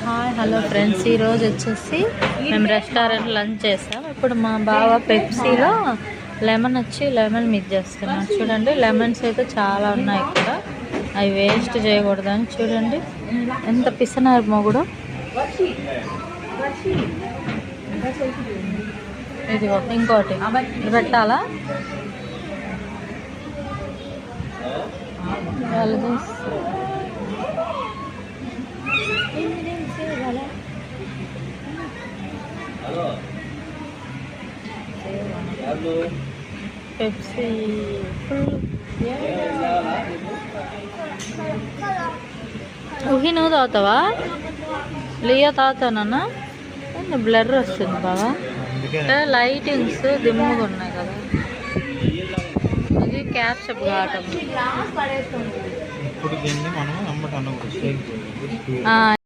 Hi hello friends, ఈరోజు వచ్చేసి మేము రెస్టారెంట్ లంచ్ చేసాం. ఇప్పుడు మా బావ పెప్సీలో లెమన్ మిక్స్ చేస్తున్నాం. చూడండి, లెమన్స్ అయితే చాలా ఉన్నాయి ఇక్కడ. అవి వేస్ట్ చేయకూడదని చూడండి ఎంత పిసనారు మొగుడు. ఇది ఇంకోటి పెట్టాలా? పెప్సీ ఊహి నువ్వు తాగుతావా? లియో తాగుతానన్నా. బ్లర్ వస్తుంది బాగా, లైటింగ్స్ దిమ్ముగా ఉన్నాయి కదా. ఇది క్యాప్షప్ కావటం.